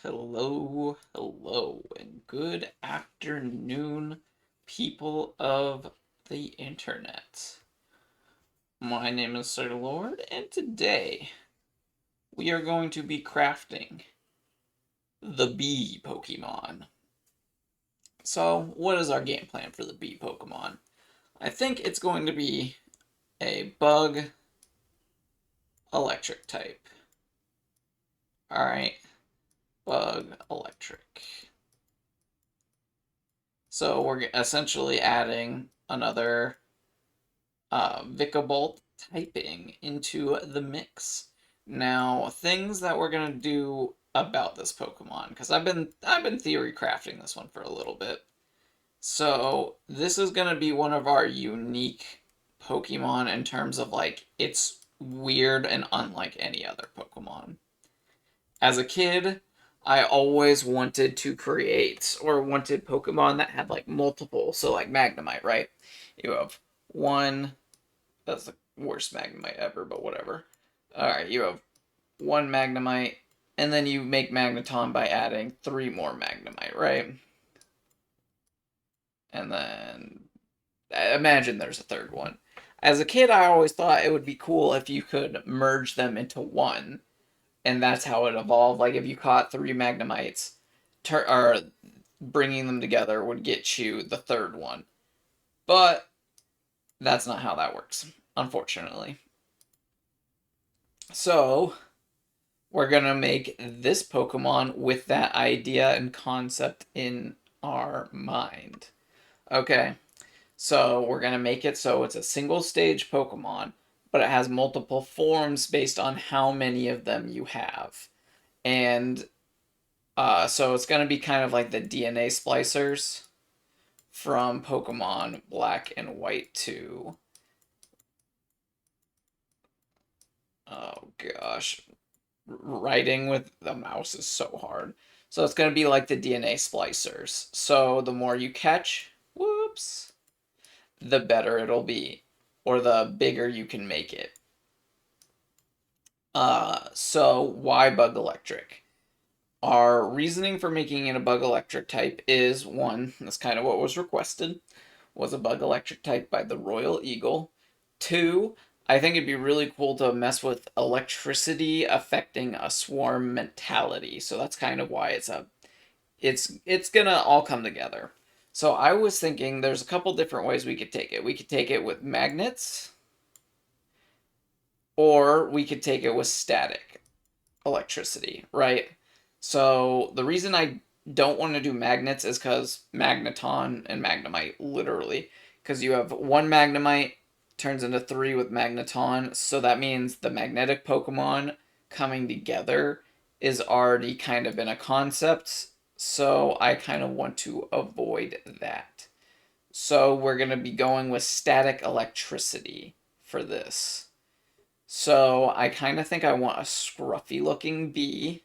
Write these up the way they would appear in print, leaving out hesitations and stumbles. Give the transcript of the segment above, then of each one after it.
Hello, hello, and good afternoon, people of the internet. My name is Sir Lord, and today we are going to be crafting the bee Pokemon. So, what is our game plan for the bee Pokemon? I think it's going to be a bug electric type. Alright, bug electric. So, we're essentially adding another Vikavolt typing into the mix. Now, things that we're gonna do about this Pokemon, because I've been theory crafting this one for a little bit. So this is gonna be one of our unique Pokemon in terms of like it's weird and unlike any other Pokemon. As a kid, I always wanted to create or wanted Pokemon that had like multiple, so like Magnemite, right? You have one, that's the worst Magnemite ever, but whatever. Alright, you have one Magnemite, and then you make Magneton by adding three more Magnemite, right? And then imagine there's a third one. As a kid, I always thought it would be cool if you could merge them into one, and that's how it evolved. Like if you caught three Magnemites, or bringing them together would get you the third one. But that's not how that works, unfortunately. So we're gonna make this Pokemon with that idea and concept in our mind. Okay, so we're gonna make it so it's a single stage Pokemon, but it has multiple forms based on how many of them you have. And so it's gonna be kind of like the DNA splicers from Pokemon Black and White 2. Oh gosh, writing with the mouse is so hard. So it's going to be like the DNA splicers. So the more you catch, whoops, the better it'll be, or the bigger you can make it. So why bug electric? Our reasoning for making it a bug electric type is one, that's kind of what was requested, was a bug electric type by the Royal Eagle. Two, I think it'd be really cool to mess with electricity affecting a swarm mentality. So that's kind of why it's gonna all come together. So I was thinking there's a couple different ways we could take it. We could take it with magnets, or we could take it with static electricity, right? So the reason I don't want to do magnets is because Magneton and Magnemite, literally, because you have one Magnemite turns into three with Magneton, so that means the magnetic Pokemon coming together is already kind of in a concept, so I kind of want to avoid that. So we're going to be going with static electricity for this. So I kind of think I want a scruffy looking bee.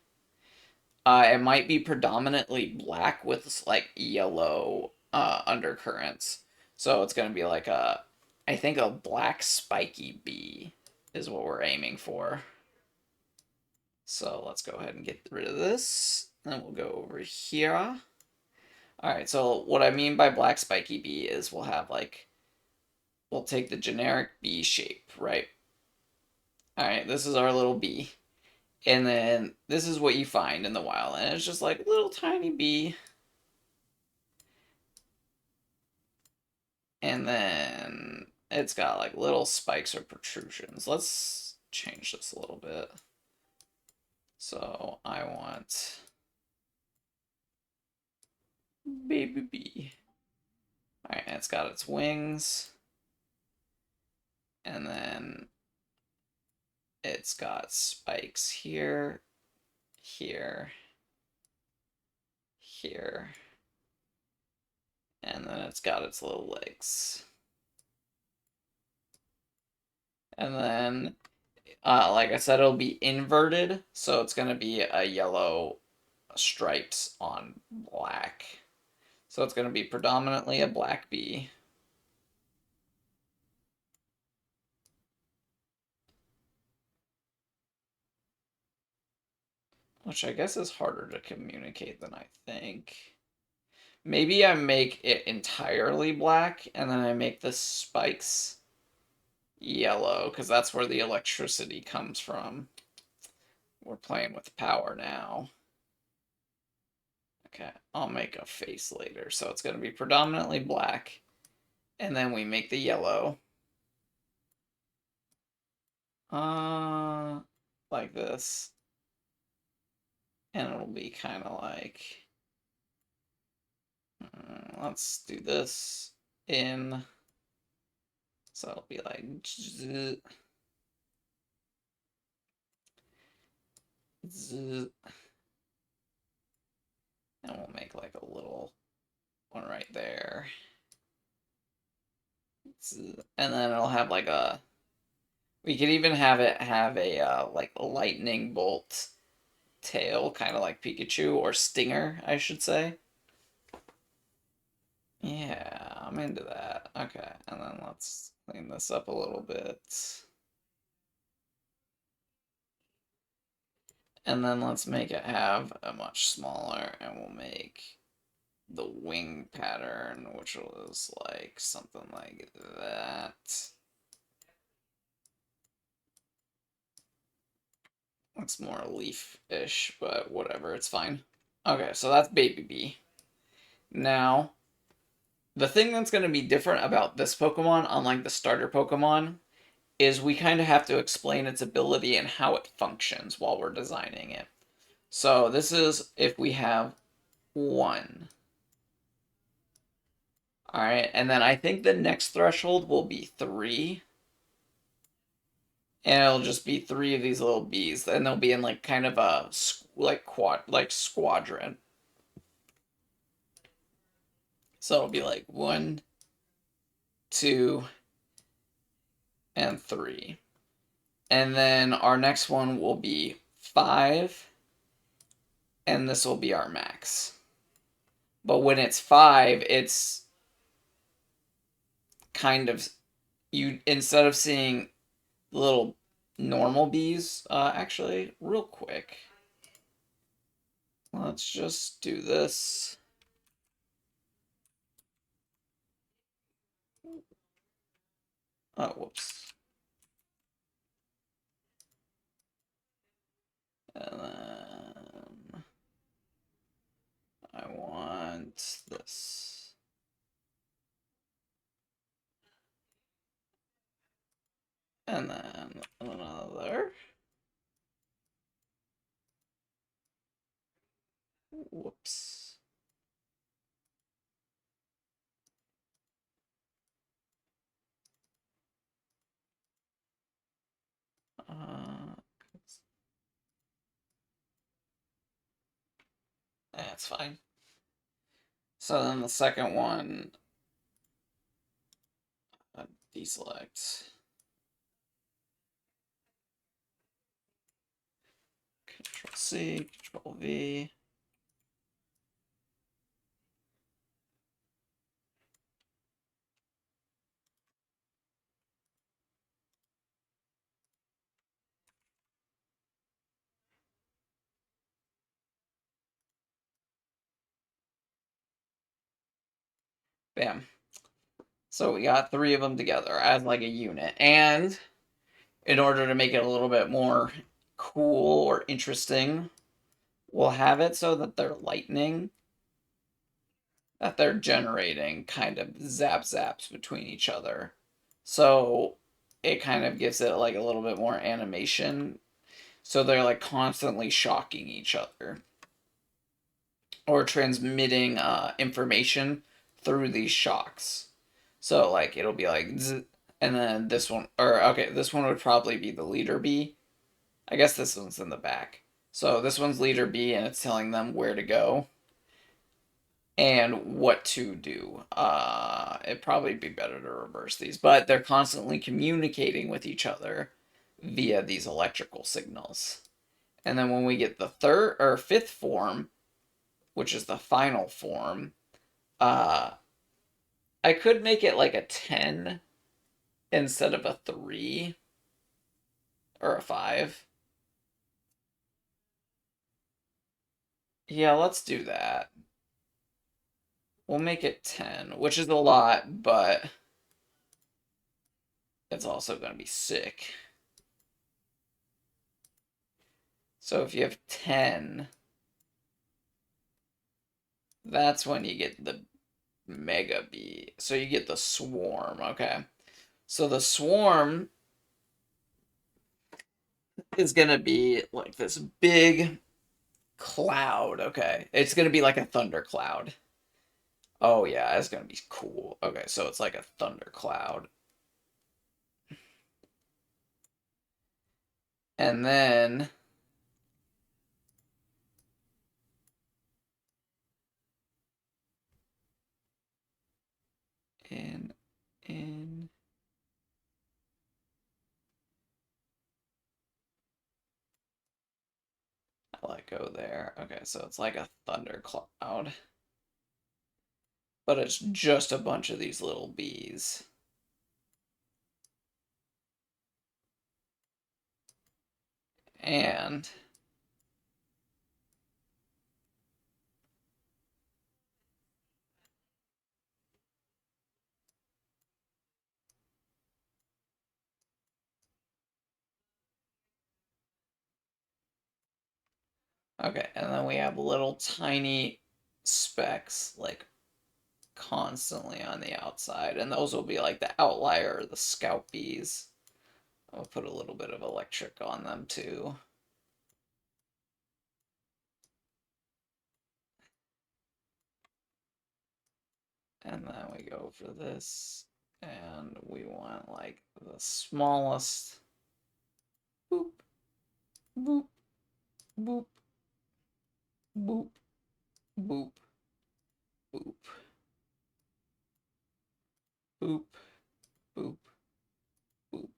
It might be predominantly black with like yellow undercurrents. So it's going to be like I think a black spiky bee is what we're aiming for. So let's go ahead and get rid of this. Then we'll go over here. Alright, so what I mean by black spiky bee is we'll have like, we'll take the generic bee shape, right? Alright, this is our little bee. And then this is what you find in the wild. And it's just like a little tiny bee. And then it's got like little spikes or protrusions. Let's change this a little bit. So I want baby bee. Alright, it's got its wings. And then it's got spikes here, here, here. And then it's got its little legs. And then, like I said, it'll be inverted. So it's going to be a yellow stripes on black. So it's going to be predominantly a black bee. which I guess is harder to communicate than I think. Maybe I make it entirely black, and then I make the spikes yellow, because that's where the electricity comes from. We're playing with power now. Okay, I'll make a face later, so it's going to be predominantly black, and then we make the yellow. Like this. And it'll be kind of like, let's do this in, so it'll be like, zzz, zzz, and we'll make like a little one right there. Zzz, and then it'll have like a, we could even have it have a like lightning bolt tail, kind of like Pikachu, or Stinger, I should say. Yeah, I'm into that. Okay, and then let's clean this up a little bit. And then let's make it have a much smaller, and we'll make the wing pattern, which was like something like that. Looks more leaf-ish, but whatever, it's fine. Okay, so that's Baby Bee. Now, the thing that's going to be different about this Pokemon, unlike the starter Pokemon, is we kind of have to explain its ability and how it functions while we're designing it. So this is if we have 1. Alright, and then I think the next threshold will be 3. And it'll just be 3 of these little bees, and they'll be in like kind of a like squadron. So it'll be like 1, 2, and 3. And then our next one will be 5, and this will be our max. But when it's 5, it's kind of, you, instead of seeing little normal bees, actually, real quick, let's just do this. Oh, whoops. And then I want this. And then another. Whoops. That's fine. So then the second one, deselect. Control C, Control V. Bam. So we got 3 of them together as like a unit. And in order to make it a little bit more cool or interesting, we'll have it so that they're lightning, that they're generating kind of zaps between each other. So it kind of gives it like a little bit more animation. So they're like constantly shocking each other or transmitting information through these shocks. So like it'll be like zzz, and then this one, or okay, this one would probably be the leader bee. I guess this one's in the back. So this one's leader bee, and it's telling them where to go and what to do. It'd probably be better to reverse these, but they're constantly communicating with each other via these electrical signals. And then when we get the third or fifth form, which is the final form, I could make it like a 10 instead of a 3 or a 5. Yeah, let's do that. We'll make it 10, which is a lot, but it's also going to be sick. So if you have 10, that's when you get the Mega Bee. So you get the Swarm, okay. So the Swarm is going to be like this big cloud, okay. It's going to be like a thundercloud. Oh yeah, it's going to be cool. Okay, so it's like a thundercloud. And then in I let go there. Okay, so it's like a thundercloud. But it's just a bunch of these little bees. And okay, and then we have little tiny specks like constantly on the outside, and those will be like the outlier or the scout bees. I'll put a little bit of electric on them too. And then we go for this, and we want like the smallest. Boop, boop, boop, boop, boop, boop, boop, boop, boop.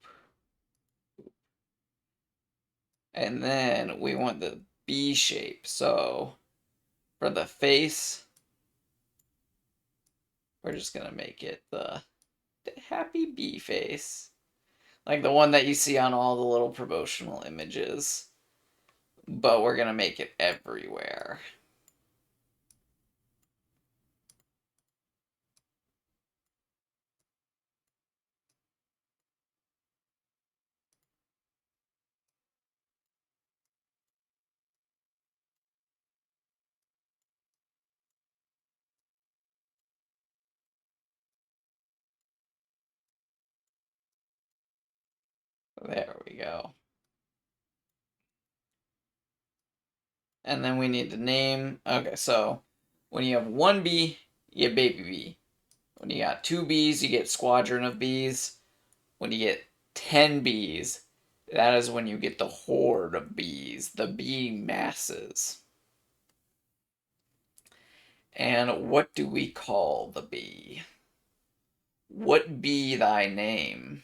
And then we want the B shape. So for the face, we're just going to make it the happy bee face. Like the one that you see on all the little promotional images. But we're going to make it everywhere. There we go. And then we need to name. Okay, so when you have one bee, you get baby bee. When you got two bees, you get squadron of bees. When you get 10 bees, that is when you get the horde of bees, the bee masses. And what do we call the bee? What be thy name?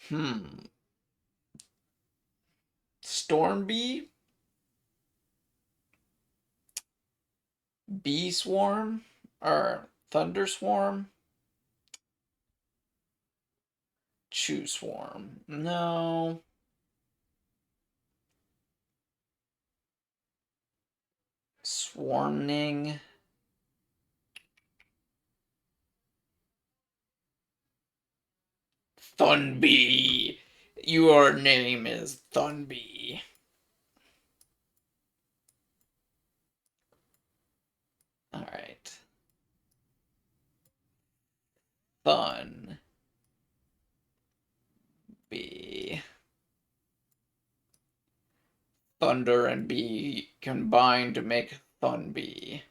Hmm. Storm bee? Bee swarm? Or thunder swarm? Chew swarm? No. Swarming? Thunbee! Your name is Thunbee. Alright. Thun. Bee. Thunder and bee combined to make Thunbee.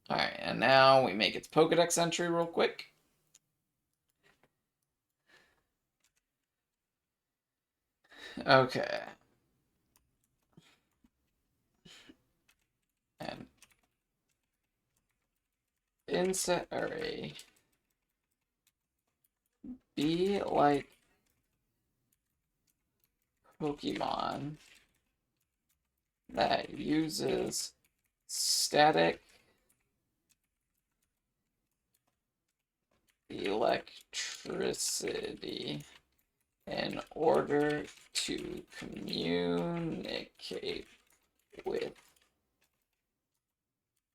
Alright, and now we make its Pokedex entry real quick. Okay. And inset array. Be like Pokemon that uses static electricity. in order to communicate with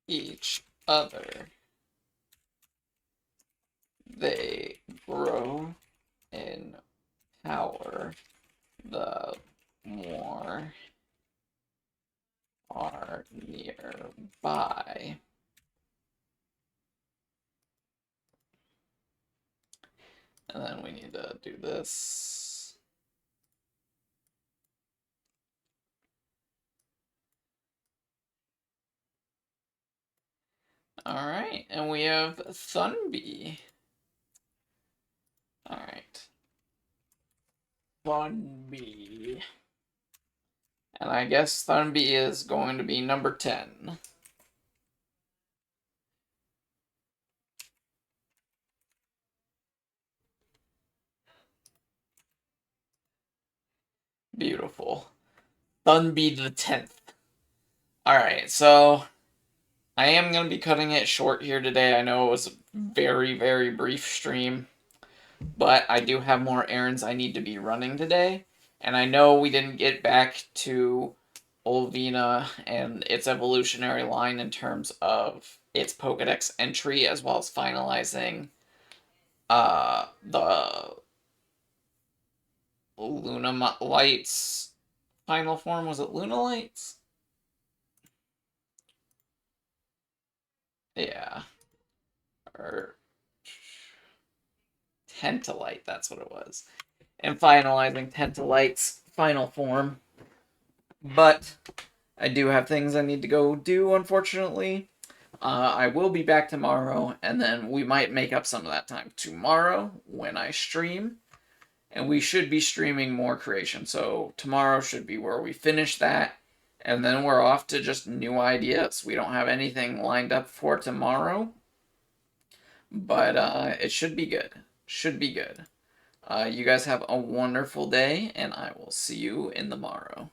each other, they grow in power the more are nearby. And then we need to do this. All right, and we have Thunby. All right. Thunby. And I guess Thunby is going to be number 10. Beautiful. Thunby the 10th. Alright, so I am going to be cutting it short here today. I know it was a very, very brief stream, but I do have more errands I need to be running today. And I know we didn't get back to Olvina and its evolutionary line in terms of its Pokedex entry, as well as finalizing the Lunalight's final form. Was it Lunalight's? Yeah. Or Tentalite, that's what it was. And finalizing Tentalite's final form. But I do have things I need to go do, unfortunately. I will be back tomorrow, and then we might make up some of that time tomorrow when I stream. And we should be streaming more creation. So tomorrow should be where we finish that. And then we're off to just new ideas. We don't have anything lined up for tomorrow. But it should be good. Should be good. You guys have a wonderful day, and I will see you in the morrow.